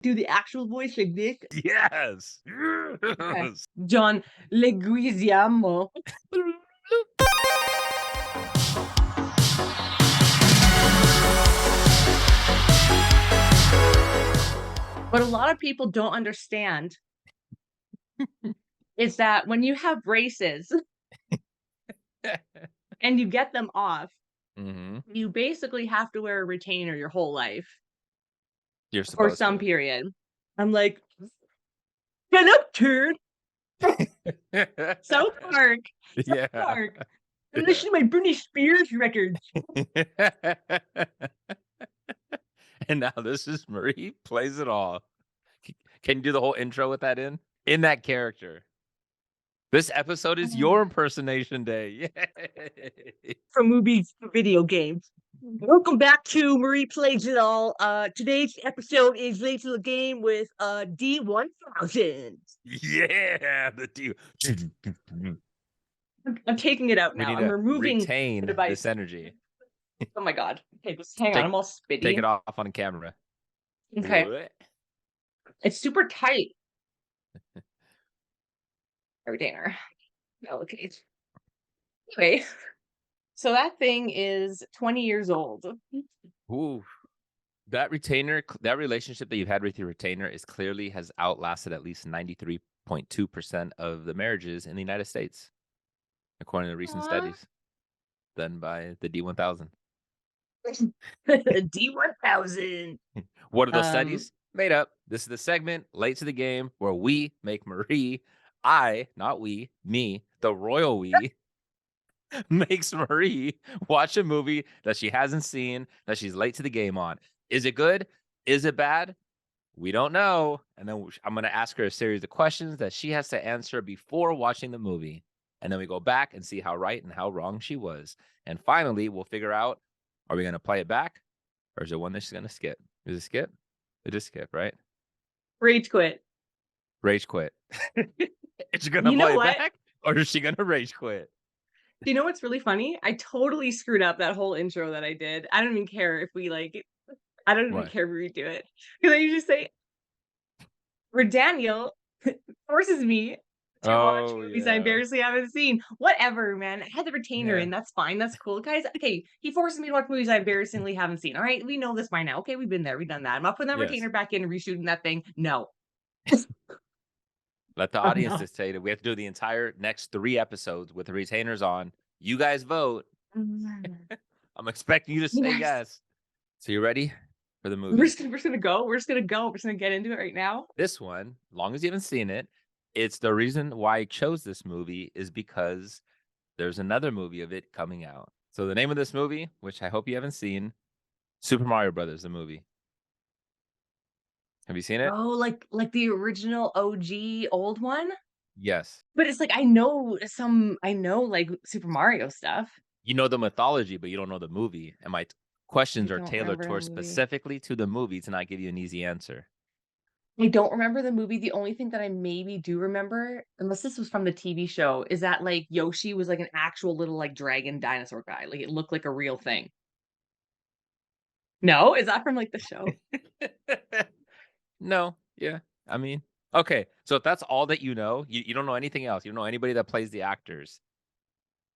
do the actual voice like this. Yes. Okay. Yes. John Leguizamo. What a lot of people don't understand is that when you have braces and you get them off, Hmm. you basically have to wear a retainer your whole life You're for supposed some to. period. I'm like, get up, turd. South Park. South Yeah. Park. And listen to my Britney Spears records. And now this is Marie plays it all. Can you do the whole intro with that in that character? This episode is your impersonation day. Yay. From movies to video games. Welcome back to Marie Plays It All. Today's episode is late to the game with D1000. Yeah, the deal. I'm taking it out We now. need I'm to removing the retain device. this energy. Oh my god. Okay, just hang on. Take I'm all take spitty. it off on camera. Okay. What? It's super tight. Retainer. Okay. Anyway, so that thing is 20 years old. Ooh. That retainer, that relationship that you've had with your retainer is clearly has outlasted at least 93.2% of the marriages in the United States, according to recent Aw. studies done by the D1000. D1000. What are those Um, studies? Made up. This is the segment, late to the game, where we make Marie, I, not we, me, the royal we, makes Marie watch a movie that she hasn't seen, that she's late to the game on. Is it good? Is it bad? We don't know. And then I'm going to ask her a series of questions that she has to answer before watching the movie. And then we go back and see how right and how wrong she was. And finally, we'll figure out, are we going to play it back or is it one that she's going to skip? Is it skip? It is skip, right? Rage quit. Rage quit. Is she going to You know play it what? back or is she going to rage quit? Do you know what's really funny? I totally screwed up that whole intro that I did. I don't even care if we like I don't even What? care if we redo it. Because I just say, where Daniel forces me to watch Oh, movies I yeah. embarrassingly haven't seen. Whatever, man. I had the retainer Yeah. in. That's fine. That's cool. Guys, okay. He forces me to watch movies I embarrassingly haven't seen. All right. We know this by now. Okay. We've been there. We've done that. I'm not putting that Yes. retainer back in and reshooting that thing. No. Let the Oh, audience no. dictate it. We have to do the entire next 3 episodes with the retainers on. You guys vote. I'm expecting you to say Yes. yes. So you ready for the We're movie? just gonna go. We're just gonna go. We're just gonna get into it right now. This one, long as you haven't seen it, it's the reason why I chose this movie is because there's another movie of it coming out. So the name of this movie, which I hope you haven't seen, Super Mario Brothers, the movie. Have you seen it? Oh, like the original OG old one? Yes. But it's like I know like Super Mario stuff. You know the mythology, but you don't know the movie. And my I questions are don't tailored remember the towards movie. specifically to the movie to not give you an easy answer. I don't remember the movie. The only thing that I maybe do remember, unless this was from the TV show, is that like Yoshi was like an actual little like dragon dinosaur guy. Like it looked like a real thing. No? Is that from like the show? No, yeah. I mean, okay. So if that's all that you don't know anything else. You don't know anybody that plays the actors.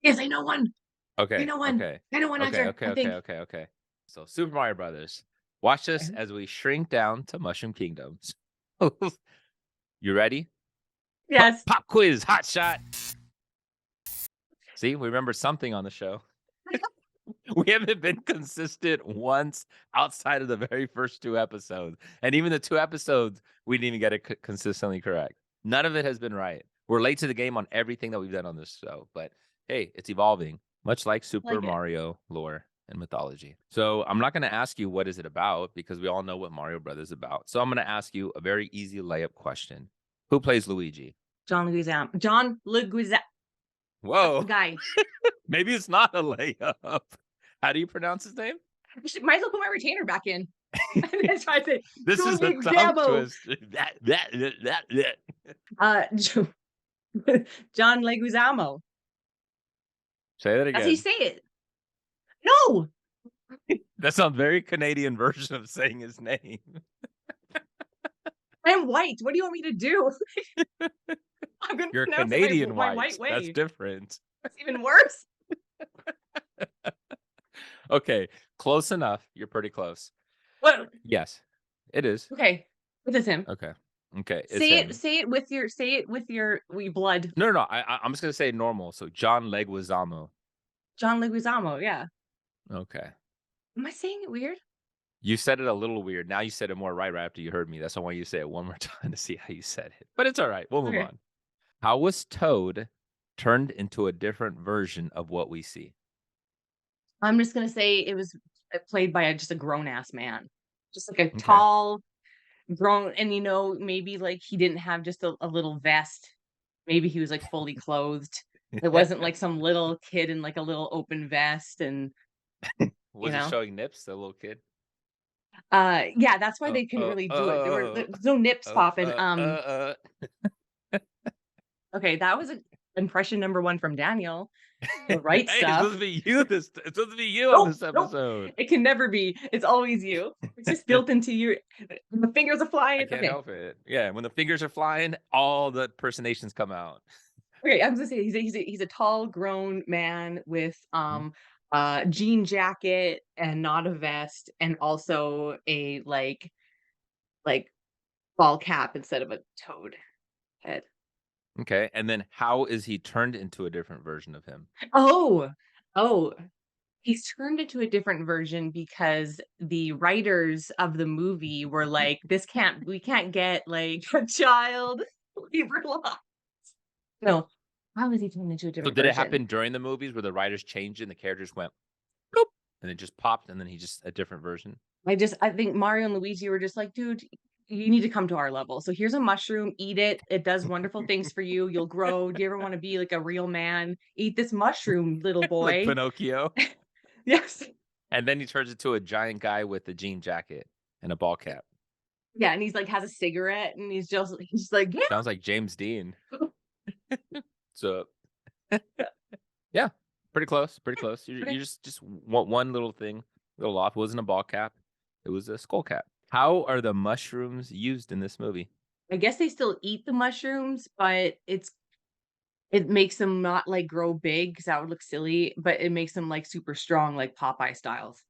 Yes, I know one. I Okay, know one. okay. I know one Okay, actor, okay, I okay, think. okay, okay. So Super Mario Brothers. Watch this as we shrink down to Mushroom Kingdoms. You ready? Pop, Yes. pop quiz, hot shot. See, we remember something on the show. We haven't been consistent once outside of the very first 2 episodes. And even the 2 episodes, we didn't even get it consistently correct. None of it has been right. We're late to the game on everything that we've done on this show, but hey, it's evolving, much like Super Like it. Mario lore and mythology. So I'm not going to ask you what is it about because we all know what Mario Brothers is about. So I'm going to ask you a very easy layup question. Who plays Luigi? John Leguizamo. John Leguizamo. That's the Whoa, guy. maybe it's not a layup. How do you pronounce his name? Might as well put my retainer back in. That's why I said This John is a tongue Leguizamo. twister. That. Uh, John Leguizamo. Say that That's how you again. say it. No, That sounds very Canadian version of saying his name. I'm white. What do you want me to do? I'm gonna You're pronounce it my Canadian my white. white That's way. different. That's even worse. Okay, close enough. You're pretty close. What? Yes, it is. Okay. It is him. Okay. Okay, it's him. Say it with your blood. No, no, no. I'm just gonna say normal. So John Leguizamo. John Leguizamo, yeah. Okay. Am I saying it weird? You said it a little weird. Now you said it more right after you heard me. That's why I want you to say it one more time to see how you said it. But it's all right. We'll move Okay. on. How was Toad turned into a different version of what we see? I'm just gonna say it was played by just a grown ass man. Just like a Okay. tall, grown, and maybe like he didn't have just a little vest. Maybe he was like fully clothed. It wasn't like some little kid in like a little open vest and you Was he know. showing nips, the little kid? Yeah, that's why Uh, they couldn't uh, really do it. uh, There's no nips uh, popping. uh, uh, Okay, that was impression number 1 from Daniel. The right Hey, it's supposed stuff. to be you it's supposed to be you on Nope, this nope. episode. It can never be. It's always you. It's just built into you. The fingers are I flying. can't Okay. help it. Yeah, when the fingers are flying, all the personations come out. Okay, I was gonna say he's a tall grown man with Mhm. jean jacket and not a vest and also a like ball cap instead of a toad head. Okay, and then how is he turned into a different version of him? Oh, oh, he's turned into a different version because the writers of the movie were like, we can't get like a child labor law. No, how is he turned into a So different did it version? happen during the movies where the writers changed it and the characters went boop and it just popped and then he just a different version? I think Mario and Luigi were just like, "Dude, you need to come to our level. So here's a mushroom, eat it. It does wonderful things for you. You'll grow. Do you ever wanna be like a real man? Eat this mushroom, little Like boy." Pinocchio. Yes. And then he turns into a giant guy with a jean jacket and a ball cap. Yeah, and he's like, has a cigarette, and he's like, "Yeah." Sounds like James Dean. So yeah, pretty close, pretty close. You Okay. just want one little thing, little off. It wasn't a ball cap, it was a skull cap. How are the mushrooms used in this movie? I guess they still eat the mushrooms, but it makes them not, like, grow big because that would look silly, but it makes them, like, super strong, like Popeye styles.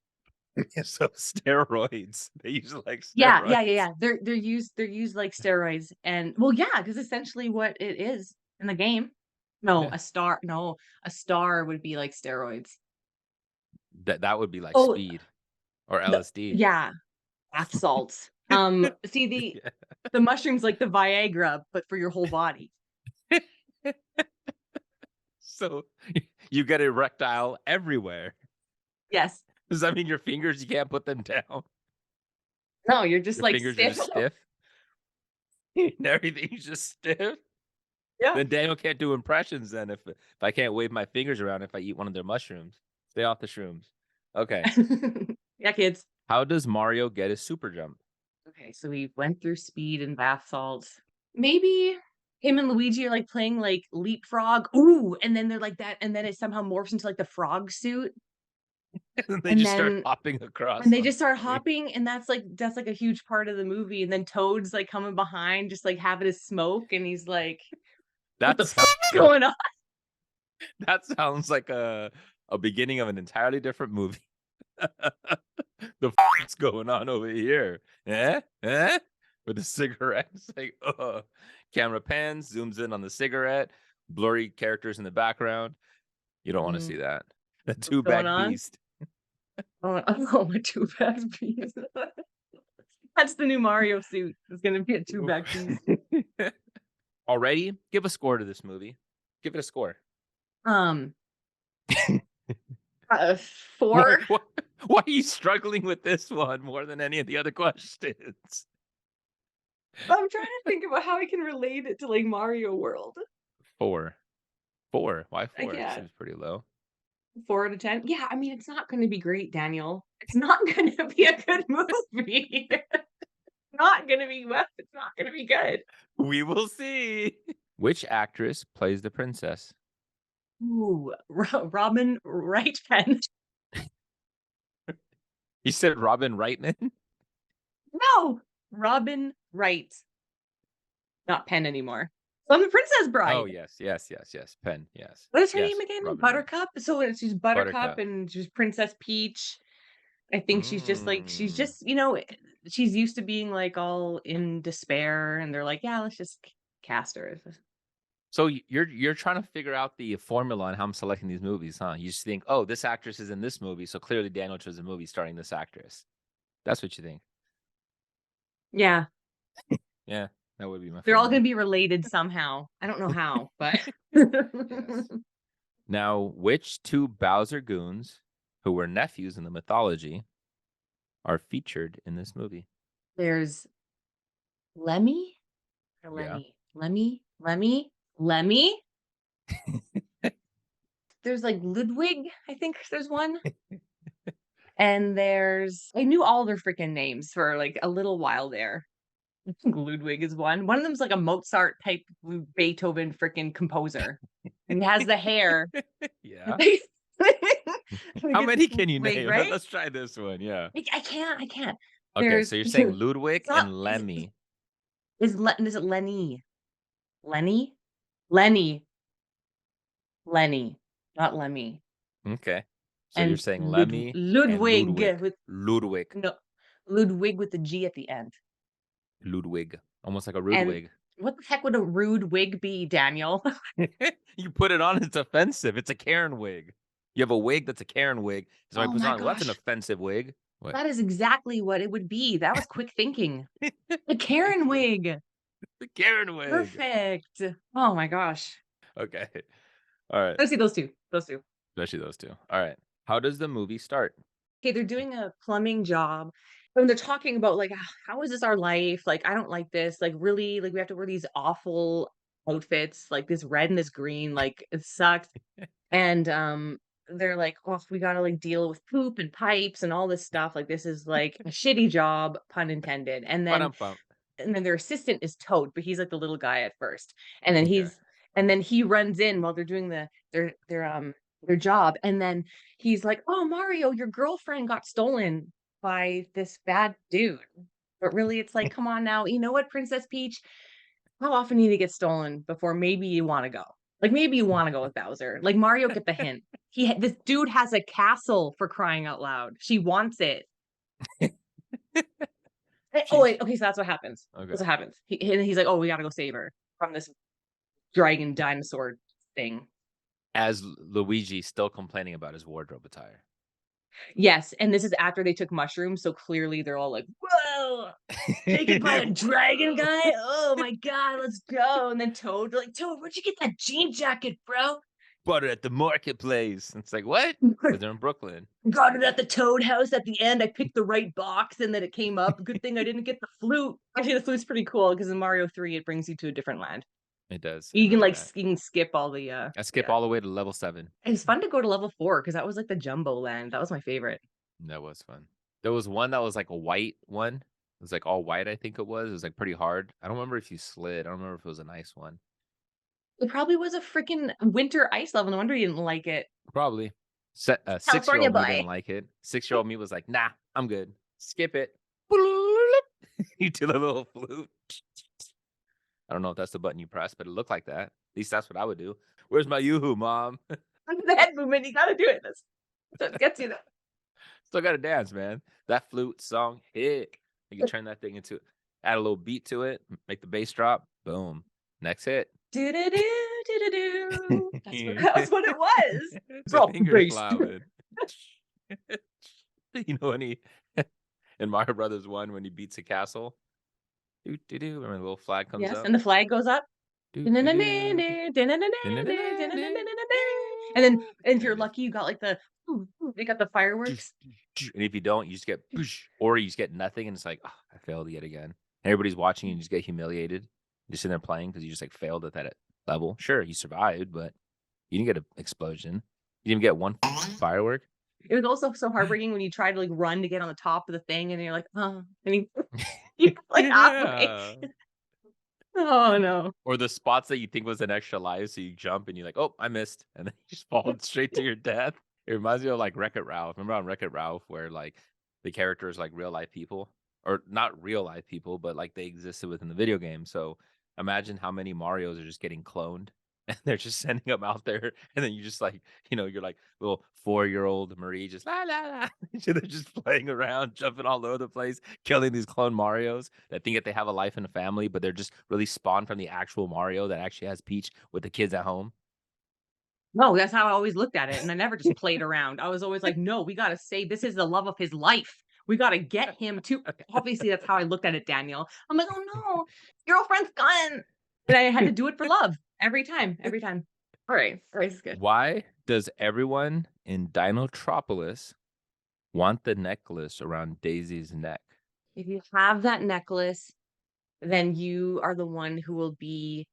So steroids. They use like Yeah, yeah, yeah, steroids. yeah. They're used like steroids and well, yeah, because essentially what it is in the game. Yeah. No, a star would be like steroids. That would be like Oh, speed or the LSD. yeah, bath salts. See the mushrooms like the Viagra, but for your whole body. Yeah. So you get erectile everywhere. Yes. Does that mean your fingers, you can't put them down? No, you're just, Your like, fingers are stiff. just stiff and everything's just stiff? Yeah. Then Daniel can't do impressions then if I can't wave my fingers around if I eat one of their mushrooms. Stay off the shrooms. Okay. Yeah, kids. How does Mario get his super jump? Okay, so we went through speed and bath salts. Maybe him and Luigi are, like, playing, like, leapfrog. Ooh, and then they're like that and then it somehow morphs into, like, the frog suit, And they and just start then hopping when across they on just start screen. hopping, and that's, like, a huge part of the movie, and then Toad's, like, coming behind, just, like, having his smoke, and he's like, "What That the fuck sounds is like going on?" that sounds like a beginning of an entirely different movie. The what's going on over here? Eh? Eh? With the cigarette. It's like, camera pans, zooms in on the cigarette, blurry characters in the background. You don't want to Mhm. see that. The "What's going two-back on?" beast. Oh, oh, my two-back beast. That's the new Mario suit. It's gonna be a two-back beast. Already, give a score to this movie. Give it a score. Um, Why, 4? why, why are you struggling with this one more than any of the other questions? I'm trying to think about how I can relate it to, like, Mario World. Four. Four. Why I four? can't. Seems pretty low. 4 out of 10? Yeah, I mean, it's not gonna be great, Daniel. It's not gonna be a good movie. Not gonna be well, it's not gonna be good. We will see. Which actress plays the princess? Ooh, Robin Wright Penn. You said Robin Reitman? No, Robin Wright. not Pen anymore. So I'm the Princess Oh, Bride. yes, yes, yes, yes. Pen, yes. What is her name Yes, again? Robin Hood. Buttercup? So she's Buttercup Buttercup. and she's Princess Peach. I think she's just like she's Mm. just, she's used to being like all in despair and they're like, "Yeah, let's just cast her." So you're trying to figure out the formula on how I'm selecting these movies, huh? You just think, "Oh, this actress is in this movie, so clearly Daniel chose a movie starring this actress." That's what you think. Yeah. Yeah, that would be my They're all gonna formula. be related somehow. I don't know how, but Yes. Now, which two Bowser goons, who were nephews in the mythology, are featured in this movie? there's Lemmy or Yeah. Lenny? Lemmy? There's like Ludwig, I think there's one. And there's I knew all their freaking names for like a little while there. I think Ludwig is one. One of them's like a Mozart type Beethoven freaking composer. And he has the hair. Yeah. I How think it's many can you Ludwig, name? right? Let's try this one. Yeah. I can't. Okay, There's so you're saying it's Ludwig not and Lemmy. is it Lenny? Lenny? Lenny. Lenny, not Lemmy. Okay. So you're And saying Lemmy and Ludwig Ludwig. with Ludwig. no Ludwig with the G at the end. Ludwig. Almost like a rude And wig. what the heck would a rude wig be, Daniel? You put it on, it's offensive. It's a Karen wig. You have a wig that's a Karen wig. Somebody Oh puts it my on, well, that's an gosh. offensive wig. What? That is exactly what it would be. That was quick thinking. The Karen wig. The Karen wig. Perfect. Oh my gosh. Okay. All right. Let's see those 2. Those 2. Especially those two. All right. How does the movie start? Okay, they're doing a plumbing job, and they're talking about, like, how is this our life? Like, I don't like this. Like, really, like, we have to wear these awful outfits, like, this red and this green, like, it sucks. And, they're like, "Oh, we gotta, like, deal with poop and pipes and all this stuff. Like, this is, like, a shitty job, pun intended." Ba-dum-bum. And then their assistant is Toad, but he's like the little guy at first. And then Okay. he runs in while they're doing their job. And then he's like, "Oh, Mario, your girlfriend got stolen by this bad dude." But really, it's like, come on now. You know what, Princess Peach? How often do you get stolen before maybe you want to go? Like maybe you want to go with Bowser. Like Mario, get the hint. This dude has a castle for crying out loud. She wants it. Oh, She's wait, okay, so that's what happens. okay. That's what happens. He's like, "Oh, we gotta go save her from this dragon dinosaur thing." As Luigi still complaining about his wardrobe attire. Yes, and this is after they took mushrooms, so clearly they're all like, "Whoa, taken by a dragon Whoa. guy? Oh my god, let's go." And then Toad, they're like, "Toad, where'd you get that jean jacket, bro?" Bought it at the marketplace. It's like, what? Because they're in Brooklyn. "Got it at the Toad house at the end. I picked the right box and then it came up. Good thing I didn't get the flute." Actually, the flute's pretty cool because in Mario 3, it brings you to a different land. It does. I You can, remember like, that. you can skip all the, I skip yeah. all the way to level 7. It's fun to go to level 4 because that was, like, the jumbo land. That was my favorite. That was fun. There was one that was like a white one. It was like all white, I think it was. It was like pretty hard. I don't remember if you slid. I don't remember if it was a nice one. It probably was a freaking winter ice level. No wonder you didn't like it. Probably. 6-year-old California me boy. didn't like it. 6-year-old me was like, nah, I'm good. Skip it. You do the little flute. I don't know if that's the button you press, but it looked like that. At least that's what I would do. Where's my yoo-hoo, mom? The head movement, you gotta do it. That's what gets you there. Still gotta dance, man. That flute song hit. You can turn that thing into add a little beat to it, make the bass drop. Boom. Next hit. Do-do-do, do-do-do. It's That's what it was. a Drop the finger bass. cloud. You know when he in Mario Brothers 1 when he beats a castle? Do do do. Remember the little flag comes Yes, up? and the flag goes up. Do do do. And then and if you're lucky, you got like they got the fireworks. And if you don't, you just get or you just get nothing, and it's like, oh, I failed yet again. Everybody's watching, and you just get humiliated. You're sitting there playing because you just like failed at that level. Sure, you survived, but you didn't get an explosion. You didn't get one firework. It was also so heartbreaking when you tried to like run to get on the top of the thing, and you're like, oh, and you like halfway. Yeah. Oh no. Or the spots that you think was an extra life, so you jump and you're like, oh, I missed, and then you just fall straight to your death. It reminds me of like Wreck-It Ralph. Remember on Wreck-It Ralph where like the characters like real life people, or not real life people, but like they existed within the video game. So Imagine how many Marios are just getting cloned, and they're just sending them out there, and then you just like, you're like little 4-year-old Marie just la la la. They're just playing around, jumping all over the place, killing these clone Marios that think that they have a life and a family, but they're just really spawned from the actual Mario that actually has Peach with the kids at home. No, that's how I always looked at it, and I never just played around. I was always like, "No, we gotta say this is the love of his life. We gotta get him to." Obviously, that's how I looked at it, Daniel. I'm like, "Oh, no, girlfriend's gone." And I had to do it for love every time, every time. Alright, this is good. Why does everyone in Dinotropolis want the necklace around Daisy's neck? If you have that necklace, then you are the one who will be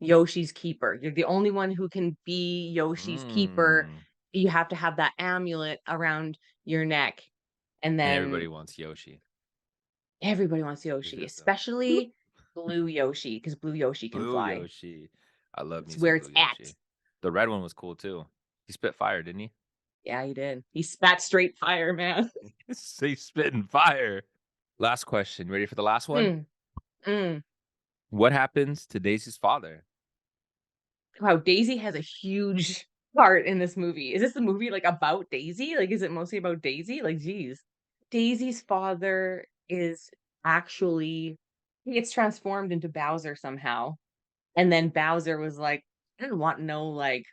Yoshi's keeper. You're the only one who can be Yoshi's keeper. Mm. You have to have that amulet around your neck, and And everybody then wants Yoshi. everybody wants Look Yoshi, at that. especially blue Yoshi, because blue Yoshi can Blue fly. Yoshi. I love me It's some where blue it's at. Yoshi. The red one was cool too. He spit fire, didn't he? Yeah, he did. He spat straight fire, man. He spitting fire. Last question. Ready for the last one? Mm, mm. What happens to Daisy's father? Wow, Daisy has a huge part in this movie. Is this the movie, like, about Daisy? Like, is it mostly about Daisy? Like, geez. Daisy's father is actually he gets transformed into Bowser somehow, and then Bowser was like, "I didn't want no, like,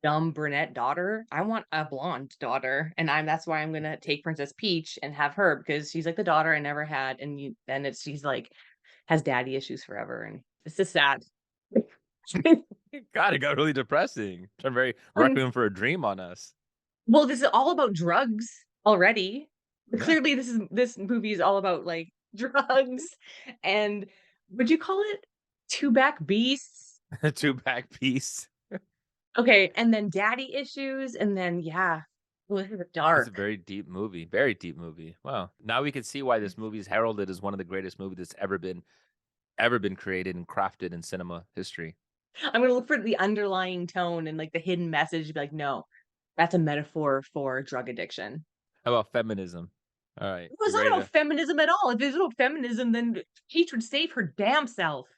dumb brunette daughter. I want a blonde daughter, and that's why I'm gonna take Princess Peach and have her because she's, like, the daughter I never had," and it's she's, like, has daddy issues forever, and it's just sad. God, it got really depressing. Turned very Um Requiem for a Dream on us. Well, this is all about drugs already. Yeah. Clearly, this movie is all about, like, drugs and would you call it two-back beasts? Two back piece. Okay, and then daddy issues, and then yeah. Ooh, this is It's a dark. very deep movie. Very deep movie. Wow. Now we can see why this movie is heralded as one of the greatest movies that's ever been created and crafted in cinema history. I'm gonna look for the underlying tone and, like, the hidden message, be like, "No, that's a metaphor for drug addiction." How about feminism? All right. Well, You it's not ready about to feminism at all. If it's about feminism, then Peach would save her damn self,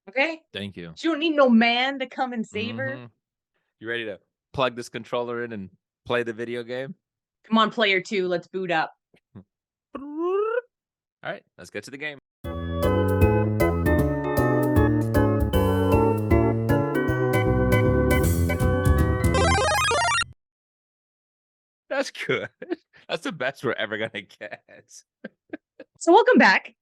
okay? thank you. She don't need no man to come and save her. Hmm. You ready to plug this controller in and play the video game? Come on, player 2, let's boot up. All right, let's get to the game. That's good. That's the best we're ever gonna get. So welcome back.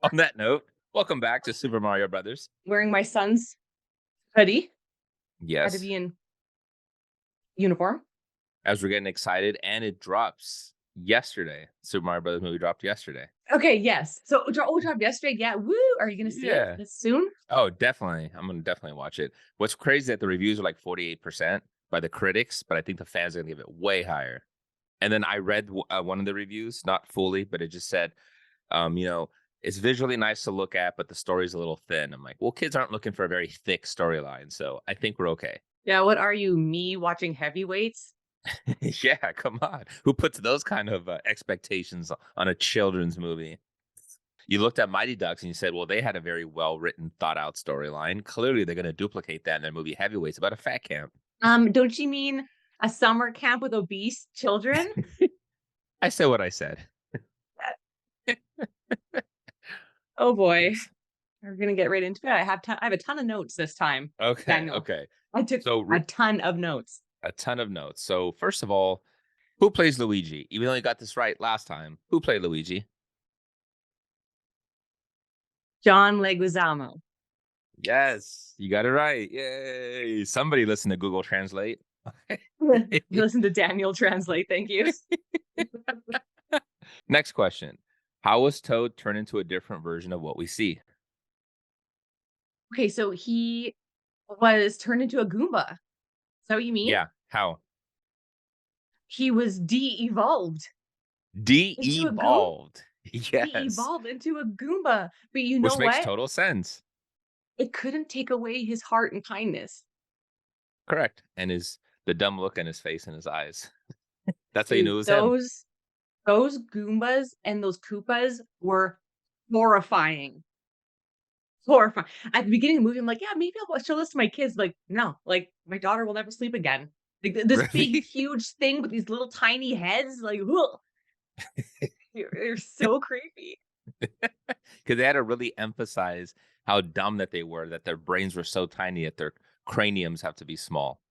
On that note, welcome back to Super Mario Brothers. Wearing my son's hoodie. Had to Yes, be in uniform. as we're getting excited, and it drops yesterday. Super Mario Brothers movie dropped yesterday. Okay, yes. So it dropped yesterday. Yeah. Woo. Are you gonna see it Yeah. this soon? Oh, definitely. I'm gonna definitely watch it. What's crazy is that the reviews are like 48% by the critics, but I think the fans are gonna give it way higher. And then I read one of the reviews, not fully, but it just said, um, you know, it's visually nice to look at, but the story's a little thin. I'm like, well, kids aren't looking for a very thick storyline, so I think we're okay. Yeah, what are you, me watching heavyweights? Yeah, come on. Who puts those kind of expectations on a children's movie? You looked at Mighty Ducks and you said, well, they had a very well written, thought out storyline. Clearly, they're going to duplicate that in their movie Heavyweights about a fat camp. Don't you mean a summer camp with obese children? I said what I said. Oh boy. Yes. We're gonna get right into it. I have a ton of notes this time, Okay. Daniel. Okay. I took So, a ton of notes. a ton of notes. So, first of all, who plays Luigi? Even though you got this right last time, who played Luigi? John Leguizamo. Yes, you got it right. Yay. Somebody listen to Google Translate. Listen to Daniel translate, thank you. Next question. How was Toad turned into a different version of what we see? Okay, so he was turned into a Goomba. Is that what you mean? Yeah, how? He was de-evolved into a Goomba. De-evolved. He Yes, evolved into a Goomba. But you know which makes what? total sense. It couldn't take away his heart and kindness. Correct. And the dumb look in his face and his eyes. That's how you knew Dude, it was him. those Goombas and those Koopas were horrifying. horrifying. At the beginning of the movie, I'm like, "Yeah, maybe I'll show this to my kids." Like, no, like, my daughter will never sleep again. Like, this big, Really? huge thing with these little tiny heads, like, ugh, they're so creepy. Because they had to really emphasize how dumb that they were, that their brains were so tiny that their craniums have to be small.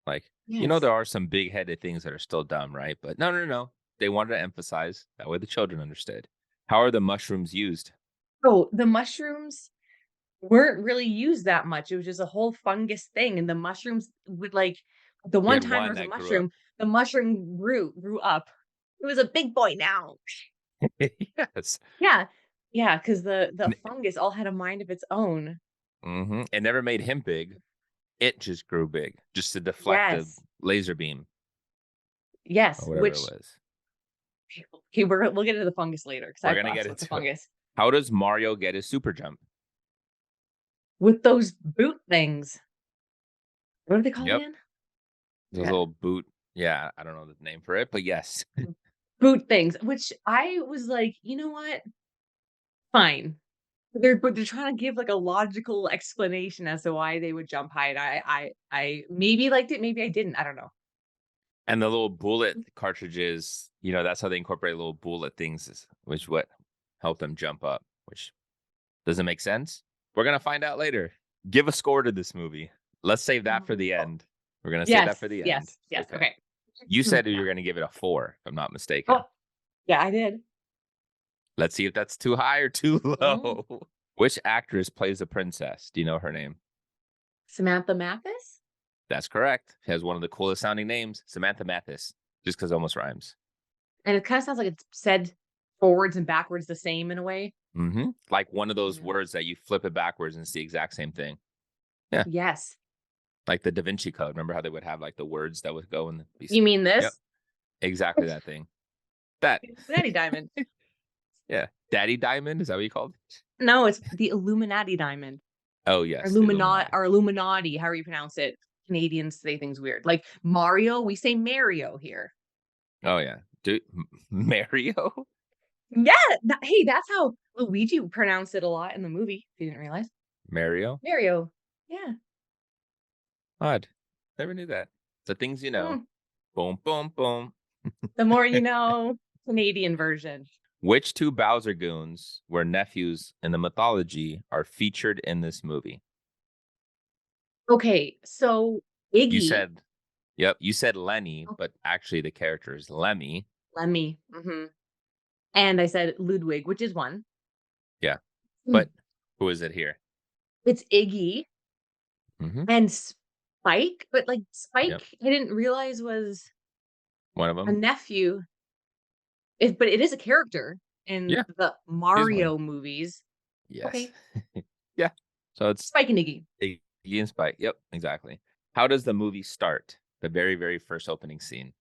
Like, there Yes. are some big-headed things that are still dumb, right? But no, no, no. They wanted to emphasize that way the children understood. How are the mushrooms used? Oh, the mushrooms weren't really used that much. It was just a whole fungus thing, and the mushrooms would, like the You one had time there one was a that grew up. mushroom, the mushroom grew up. It was a big boy now. Yes. Yeah. Yeah, because the fungus all had a mind of its own. It never made him big. It just grew big, just to deflect the Yes. laser beam or Yes, whatever it which was. okay, we'll get into the fungus later because I We're have gonna thoughts get about the into it. fungus. How does Mario get his super jump? With those boot things. What are they called Yep. again? Those Forgot. little boot. Yeah, I don't know the name for it, but yes. Boot things, which I was like, "You know what? Fine." They're trying to give, like, a logical explanation as to why they would jump high, and I maybe liked it, maybe I didn't, I don't know. And the little bullet cartridges, that's how they incorporate little bullet things, which what help them jump up, which doesn't make sense. We're gonna find out later. Give a score to this movie. Let's save that for the Oh, end. We're gonna save yes, that for the end. yes, yes, Okay. okay. You said you Yeah. were gonna give it a 4, if I'm not Oh, mistaken. yeah, I did. Let's see if that's too high or too Mm. low. Which actress plays the princess? Do you know her name? Samantha Mathis? That's correct. She has one of the coolest sounding names, Samantha Mathis, just because it almost rhymes. And it kinda sounds like it's said forwards and backwards the same in a way. Like one of those Yeah. words that you flip it backwards and it's the exact same thing. Yeah. Yes. Like the Da Vinci Code. Remember how they would have like the words that would go in the piece? You mean Yep. this? Exactly that thing. That. Illuminati diamond. Yeah. Daddy Diamond. Is that what you called it? No, it's the Illuminati diamond. Oh, yes. The Illuminati. Or Illuminati, however you pronounce it. Canadians say things weird. Like Mario, we say Mario here. Oh, yeah. Dude, Mario? Yeah, hey, that's how Luigi pronounced it a lot in the movie, if you didn't realize. Mario? Mario. Yeah. Odd. Never knew that. The things you know. Mm, Boom, boom, boom. the more you know, Canadian version. Which two Bowser goons were nephews in the mythology are featured in this movie? Okay, so You Iggy, said, yep, you said Lenny, oh, but actually the character is Lemmy. Lemmy, and I said Ludwig, which is one. Yeah. Mm, But who is it here? it's Iggy Hmm. and Spike, but, like, Yep. Spike, I didn't realize was One of a them. nephew. But it is a character in Yeah. the He's one. Mario movies. Yes. Okay. Yeah. So it's Spike and Iggy. Iggy and Spike. Yep. Exactly. How does the movie start? The very, very first opening scene.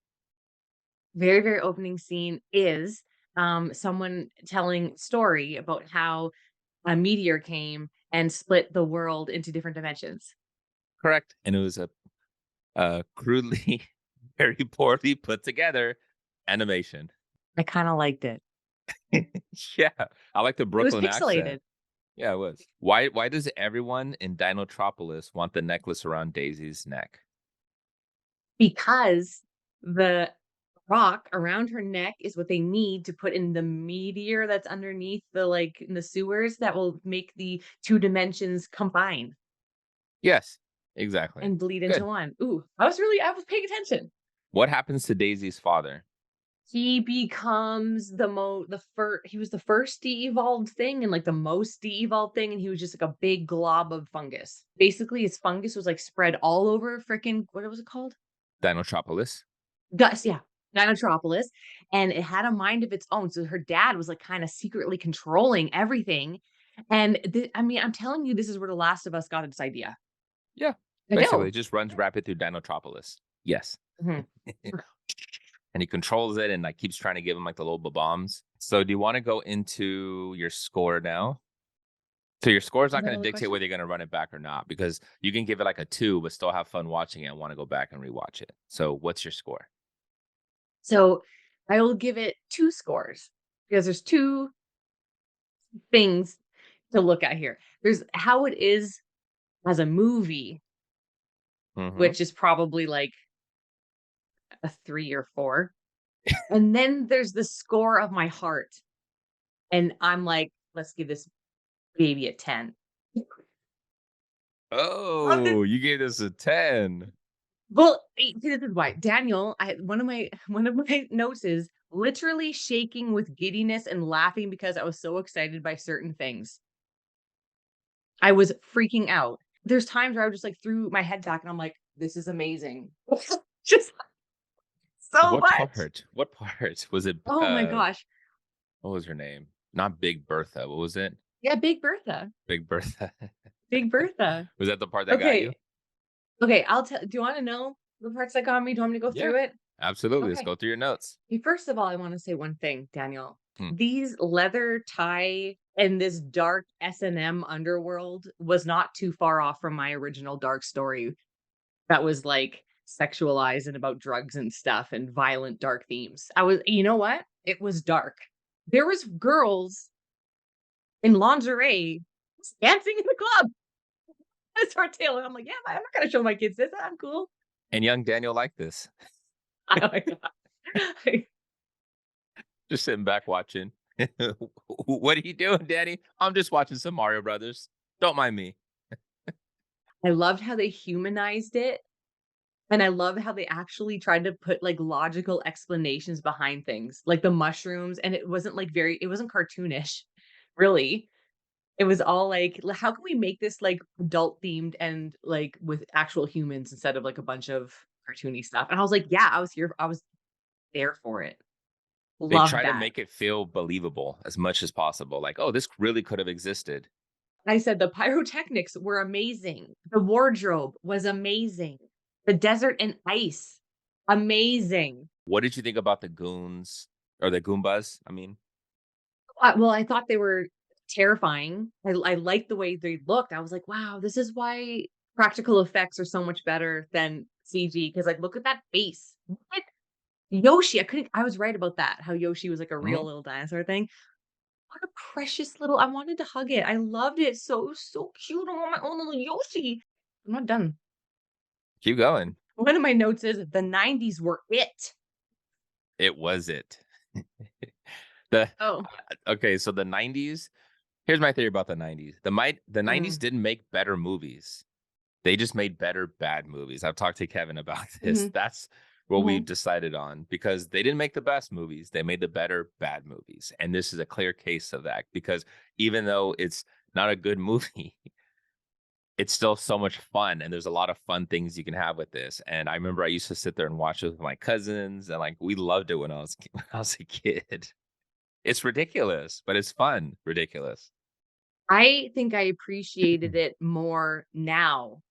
Very, very opening scene is, someone telling story about how a meteor came and split the world into different dimensions. Correct. And it was a crudely, very poorly put together animation. I kinda liked it. Yeah. I like the It was Brooklyn accent. pixelated Yeah, it was. Why does everyone in Dinotropolis want the necklace around Daisy's neck? because the rock around her neck is what they need to put in the meteor that's underneath in the sewers that will make the 2 dimensions combine Yes, exactly. and bleed into Good. one. Ooh, I was paying attention. What happens to Daisy's father? He becomes the first. He was the first de-evolved thing and, like, the most de-evolved thing, and he was just, like, a big glob of fungus. Basically, his fungus was, like, spread all over fricking what was it called? Dinotropolis? Gus, yeah, Dinotropolis, and it had a mind of its own, so her dad was, like, kinda secretly controlling everything, and I mean, I'm telling you, this is where The Last of Us got its idea. Yeah. I Basically, know. it just runs rapid through Dinotropolis. Yes. Mhm. And he controls it and like keeps trying to give him like the little bombs. So do you want to go into your score now? So your score is Was not that going to all the dictate question? whether you're going to run it back or not because you can give it like a 2 but still have fun watching it and want to go back and rewatch it. So what's your score? So, I will give it 2 scores because there's 2 things to look at here. There's how it is as a movie, Mhm. which is probably like a 3 or 4. And then there's the score of my heart, and I'm like, "Let's give this baby a 10." Loved it. Oh, you gave this a 10. Well, see, this is why. Daniel, I one of my notes is literally shaking with giddiness and laughing because I was so excited by certain things. I was freaking out. There's times where I just, like, threw my head back and I'm like, "This is amazing." Just so What much. part? What part? Was it, Oh my gosh. what was her name? Not Big Bertha, what was it? Yeah, Big Bertha. Big Bertha. Big Bertha. Was that the part that got you? Okay, okay, I'll tell do you wanna know the parts that got me? Do you want me to go Yeah, through it? absolutely, let's Okay. go through your notes. First of all, I wanna say one thing, Daniel. Hmm. These leather tie and this dark S&M underworld was not too far off from my original dark story that was, like, sexualized and about drugs and stuff and violent dark themes. I was you know what? It was dark. There was girls in lingerie dancing in the club. That's our tale, and I'm like, "Yeah, I'm not gonna show my kids this. I'm cool." And young Daniel liked this. Oh my god. Just sitting back watching. "What are you doing, Daddy?" "I'm just watching some Mario Brothers. Don't mind me." I loved how they humanized it, and I love how they actually tried to put, like, logical explanations behind things, like the mushrooms, and it wasn't, like, very it wasn't cartoonish, really. It was all like, how can we make this, like, adult themed and, like, with actual humans instead of, like, a bunch of cartoony stuff?" And I was like, "Yeah, I was there for it." They Love try to that. make it feel believable as much as possible, like, "Oh, this really could have existed." I said the pyrotechnics were amazing. The wardrobe was amazing. The desert and ice, amazing. What did you think about the goons or the Goombas, I mean? Well, I thought they were terrifying. I liked the way they looked. I was like, "Wow, this is why practical effects are so much better than CG." Because like, look at that face. What? Yoshi, I was right about that, how Yoshi was like a real Mhm. little dinosaur thing. What a precious little I wanted to hug it. I loved it. So cute. I want my own little Yoshi. I'm not done. Keep going. One of my notes is the '90s were it. It was it. The Oh. okay, so the '90s, here's my theory about the '90s. The '90s Mm, didn't make better movies. They just made better bad movies. I've talked to Kevin about this. mhm, That's what we've mhm. decided on because they didn't make the best movies. They made the better bad movies. And this is a clear case of that because even though it's not a good movie, it's still so much fun. And there's a lot of fun things you can have with this. And I remember I used to sit there and watch it with my cousins and like we loved it when when I was a kid. It's ridiculous, but it's fun, ridiculous. I think I appreciated it more now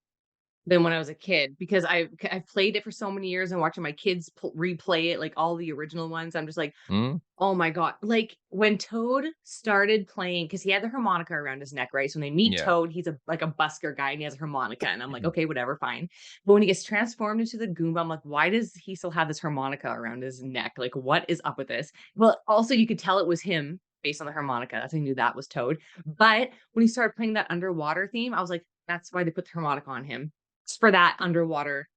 than when I was a kid because I've played it for so many years and watching my kids replay it, like all the original ones. I'm just like, Mhm. oh my god! Like when Toad started playing, because he had the harmonica around his neck, right? So when they meet Yeah. Toad, he's a like a busker guy and he has a harmonica, and I'm like, okay, whatever, fine. But when he gets transformed into the Goomba, I'm like, why does he still have this harmonica around his neck? Like, what is up with this? Well, also you could tell it was him based on the harmonica. That's how I knew that was Toad. But when he started playing that underwater theme, I was like, that's why they put the harmonica on him. It's for that underwater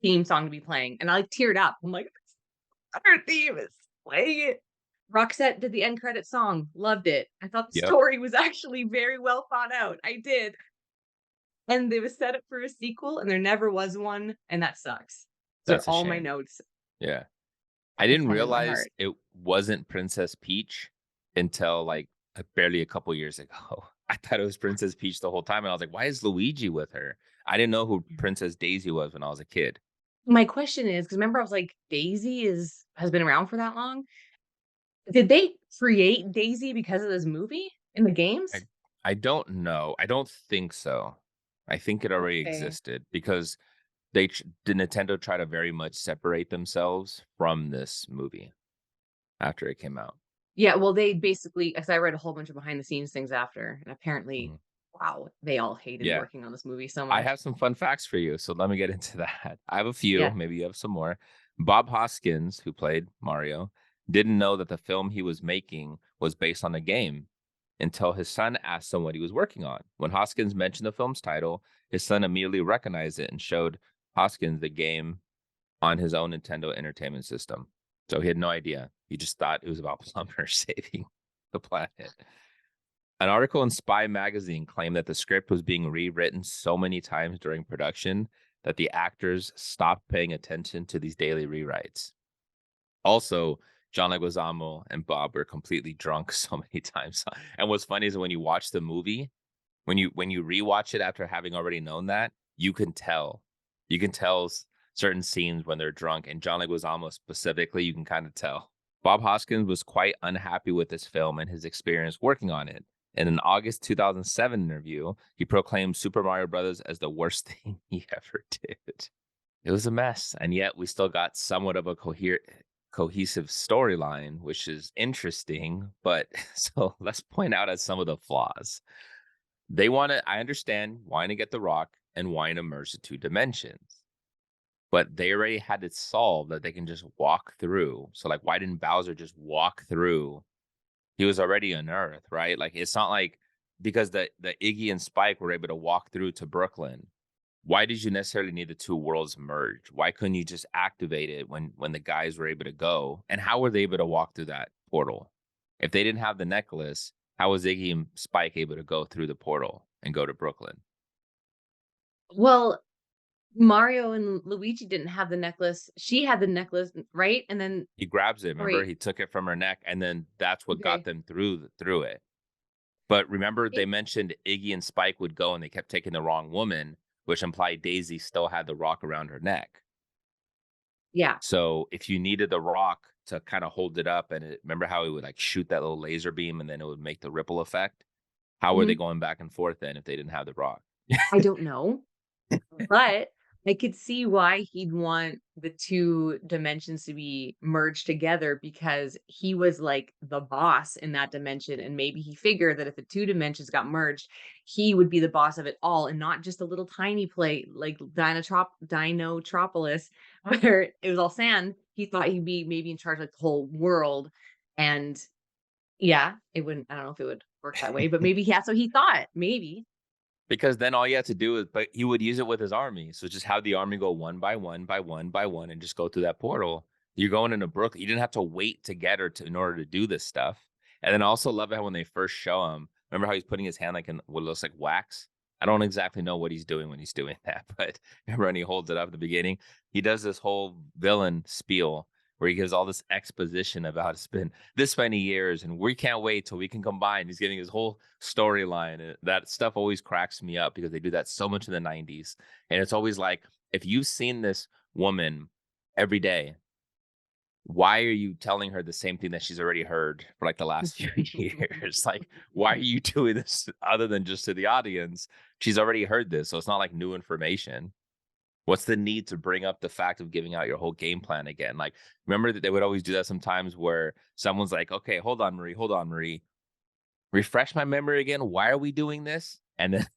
theme song to be playing. And I like teared up. I'm like, our theme is playing it. Roxette did the end credit song, loved it. I thought the Yep. story was actually very well thought out. I did. And they was set up for a sequel, and there never was one, and that sucks. Those are That's a all my shame. notes. Yeah. I It's didn't heavy in my realize heart. it wasn't Princess Peach until, like, barely a couple years ago. I thought it was Princess Peach the whole time, and I was like, "Why is Luigi with her?" I didn't know who Yeah. Princess Daisy was when I was a kid. My question is, because remember I was like, Daisy has been around for that long? Did they create Daisy because of this movie in the I games? I don't know. I don't think so. I think it already Okay. existed because the Nintendo tried to very much separate themselves from this movie after it came out. Yeah, well, they basically 'cause I read a whole bunch of behind the scenes things after, and apparently, Mhm. wow, they all hated Yeah. working on this movie so I much. have some fun facts for you, so let me get into that. I have a few, Yeah. maybe you have some more. Bob Hoskins, who played Mario, didn't know that the film he was making was based on a game. until his son asked him what he was working on. When Hoskins mentioned the film's title, his son immediately recognized it and showed Hoskins the game on his own Nintendo Entertainment System. So he had no idea. He just thought it was about plumbers saving the planet. An article in Spy magazine claimed that the script was being rewritten so many times during production that the actors stopped paying attention to these daily rewrites. Also, John Leguizamo and Bob were completely drunk so many times. And what's funny is when you watch the movie, when you rewatch it after having already known that, you can tell. You can tell certain scenes when they're drunk, and John Leguizamo specifically, you can kind of tell. Bob Hoskins was quite unhappy with this film and his experience working on it. In an August 2007 interview, he proclaimed Super Mario Brothers as the worst thing he ever did. It was a mess, and yet we still got somewhat of a cohesive storyline, which is interesting. But so let's point out at some of the flaws. I understand wanting to get the rock and wanting to merge the two dimensions, but they already had it solved that they can just walk through. So, like, why didn't Bowser just walk through? He was already on Earth, right? Like, it's not like because the Iggy and Spike were able to walk through to Brooklyn. Why did you necessarily need the two worlds merge? Why couldn't you just activate it when the guys were able to go? And how were they able to walk through that portal? If they didn't have the necklace, how was Iggy and Spike able to go through the portal and go to Brooklyn? Well, Mario and Luigi didn't have the necklace. She had the necklace, right? And then He grabs it. oh, Remember, wait, he took it from her neck, and then that's what got okay. them through it. But remember, they It mentioned Iggy and Spike would go, and they kept taking the wrong woman, which implied Daisy still had the rock around her neck. yeah. So if you needed the rock to kind of hold it up, and remember how it would like shoot that little laser beam, and then it would make the ripple effect. How were they Mhm. going back and forth then if they didn't have the rock? I don't know. But I could see why he'd want the 2 dimensions to be merged together because he was like the boss in that dimension, and maybe he figured that if the 2 dimensions got merged, he would be the boss of it all and not just a little tiny plate like Dinotropolis where it was all sand. He thought he'd be maybe in charge of like the whole world, and yeah, it wouldn't I don't know if it would work that way, but maybe yeah, so he thought, maybe. Because then all you had to do is, but he would use it with his army. So just have the army go one by one by one by one and just go through that portal. You're going into Brooklyn. You didn't have to wait to get her in order to do this stuff. And then I also love it how when they first show him, remember how he's putting his hand like in what looks like wax? I don't exactly know what he's doing when he's doing that, but remember when he holds it up at the beginning? He does this whole villain spiel where he gives all this exposition about it's been this many years and we can't wait till we can combine. He's giving his whole storyline. And that stuff always cracks me up because they do that so much in the 90s. And it's always like, if you've seen this woman every day, why are you telling her the same thing that she's already heard for like the last few years? Like, why are you doing this other than just to the audience? She's already heard this. So it's not like new information. What's the need to bring up the fact of giving out your whole game plan again? Like, remember that they would always do that sometimes where someone's like, okay, hold on, Marie. Refresh my memory again. Why are we doing this? And then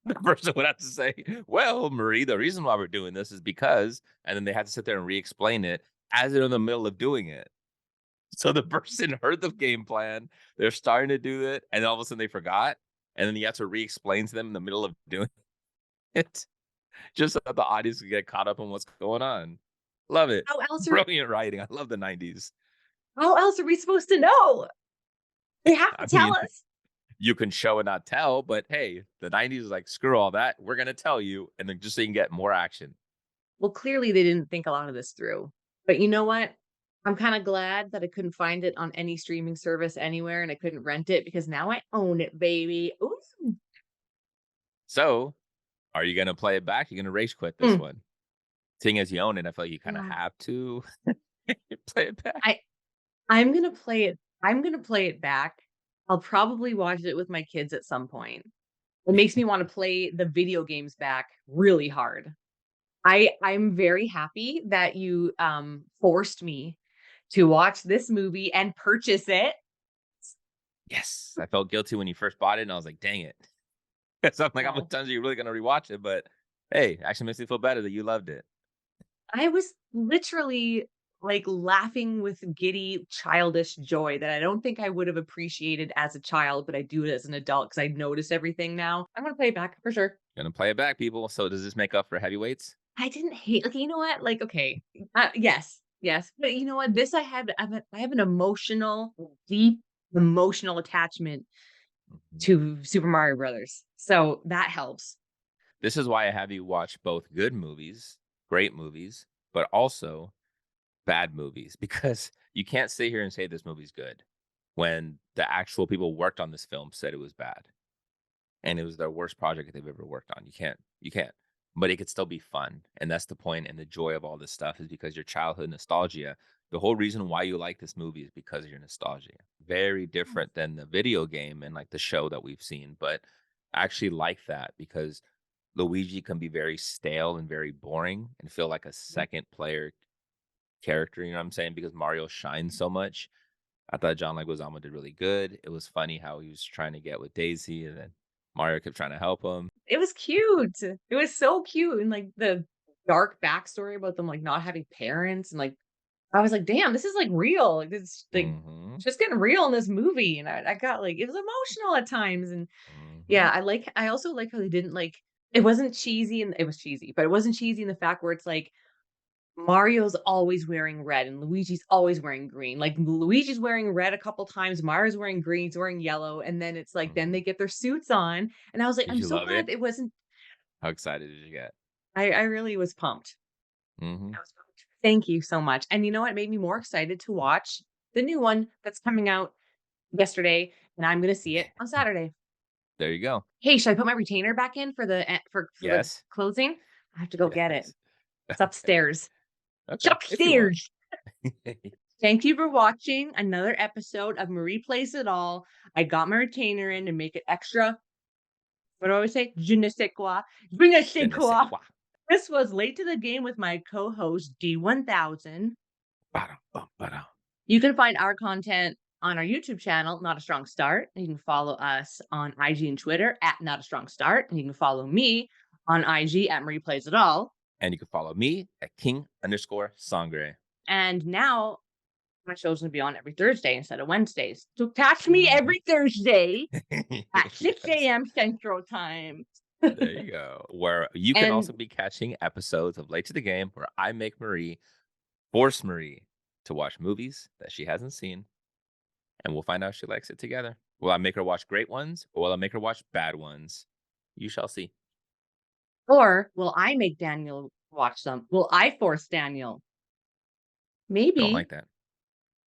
the person would have to say, well, Marie, the reason why we're doing this is because, and then they had to sit there and re-explain it as they're in the middle of doing it. So the person heard the game plan, they're starting to do it, and then all of a sudden they forgot. And then you have to re-explain to them in the middle of doing it, just so that the audience can get caught up on what's going on. Love it. How else are Brilliant writing. I love the 90s. how else are we supposed to know? They have to I tell mean, us. you can show and not tell, but hey, the 90s is like, screw all that. We're going to tell you. And then just so you can get more action. Well, clearly they didn't think a lot of this through. But you know what? I'm kind of glad that I couldn't find it on any streaming service anywhere and I couldn't rent it because now I own it, baby. Ooh. So, are you going to play it back? You're going to rage quit this Mm. one. Seeing as you own it, I feel like you kind of Yeah. have to play it back. I I'm gonna play it. I'm gonna play it back. I'll probably watch it with my kids at some point. It makes me want to play the video games back really hard. I'm very happy that you forced me to watch this movie and purchase it. Yes. I felt guilty when you first bought it, and I was like, dang it. So I'm like, how many No. times are you really going to rewatch it? But hey, actually makes me feel better that you loved it. I was literally like, laughing with giddy, childish joy that I don't think I would have appreciated as a child, but I do it as an adult because I notice everything now. I'm gonna play it back for sure. Gonna play it back, people. So does this make up for heavyweights? I didn't hate like, you know what? Like, okay, yes, yes, but you know what? This I have an emotional, deep emotional attachment Mhm. to Super Mario Brothers, so that helps. This is why I have you watch both good movies, great movies, but also bad movies because you can't sit here and say this movie's good when the actual people worked on this film said it was bad and it was their worst project they've ever worked on. You can't. But it could still be fun. And that's the point and the joy of all this stuff is because your childhood nostalgia. The whole reason why you like this movie is because of your nostalgia. Very different than the video game and like the show that we've seen. But I actually like that because Luigi can be very stale and very boring and feel like a second player character, you know what I'm saying? Because Mario shines so much. I thought John Leguizamo did really good. It was funny how he was trying to get with Daisy and then Mario kept trying to help him. It was cute. It was so cute, and, like, the dark backstory about them, like, not having parents, and, like, I was like, "Damn, this is, like, real." Like, this like, Mhm. just getting real in this movie, and I got, like it was emotional at times, and yeah, Mhm. I also like how they didn't, like it wasn't cheesy, and it was cheesy, but it wasn't cheesy in the fact where it's like, Mario's always wearing red and Luigi's always wearing green. Like, Luigi's wearing red a couple times, Mario's wearing green, he's wearing yellow, and then it's like, then they Mhm. get their suits on, and I was like, Did "I'm you so love glad it? it wasn't." How excited did you get? I really was pumped. Mhm. I was pumped. Thank you so much, and you know what made me more excited to watch the new one that's coming out yesterday, and I'm gonna see it on Saturday. There you go. Hey, should I put my retainer back in for the Yes. closing? I have to go get it. Yes. It's Okay. upstairs. It's Okay. If you want. upstairs. Thank you for watching another episode of Marie Plays It All. I got my retainer in to make it extra. What do I always say? Je ne sais quoi. Je ne Je sais ne sais quoi. quoi. This was Late to the Game with my co-host D1000. Ba-dum, bum, ba-dum. You can find our content on our YouTube channel, Not a Strong Start. You can follow us on IG and Twitter at Not a Strong Start. And you can follow me on IG at Marie Plays It All. And you can follow me at king_sangre. And now my show's gonna be on every Thursday instead of Wednesdays. So catch me Mhm. every Thursday at 6 Yes. a.m. Central Time. There you go. Where you can also And be catching episodes of Late to the Game where I make Marie force Marie to watch movies that she hasn't seen, and we'll find out if she likes it together. Will I make her watch great ones or will I make her watch bad ones? You shall see. or will I make Daniel watch them? Will I force Daniel? Don't Maybe. like that.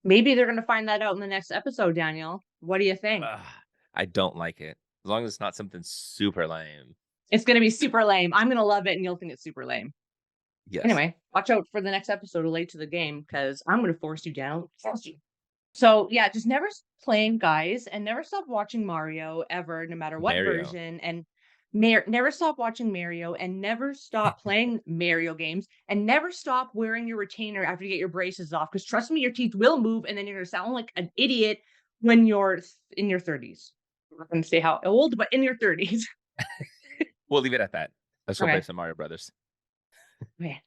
Maybe they're gonna find that out in the next episode, Daniel. What do you think? Ugh, I don't like it. As long as it's not something super lame. It's gonna be super lame. I'm gonna love it and you'll think it's super lame. Yes. Anyway, watch out for the next episode of Late to the Game because I'm gonna force you, Daniel. Force you. So yeah, just never stop playing, guys, and never stop watching Mario ever, no matter what Mario. version. And never stop watching Mario, and never stop playing Mario games, and never stop wearing your retainer after you get your braces off. Because trust me, your teeth will move, and then you're gonna sound like an idiot when you're in your 30s. I'm not gonna say how old, but in your 30s. We'll leave it at that. Let's go play Okay. some Mario Brothers. Okay.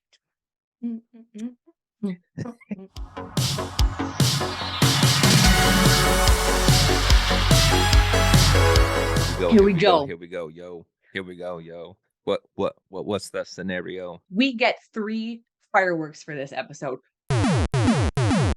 Mm, mm, mm, mm, mm, mm. Here we go. Here Here we we go. go. Here we go. Yo. Here we go. Yo. What's the scenario? We get 3 fireworks for this episode.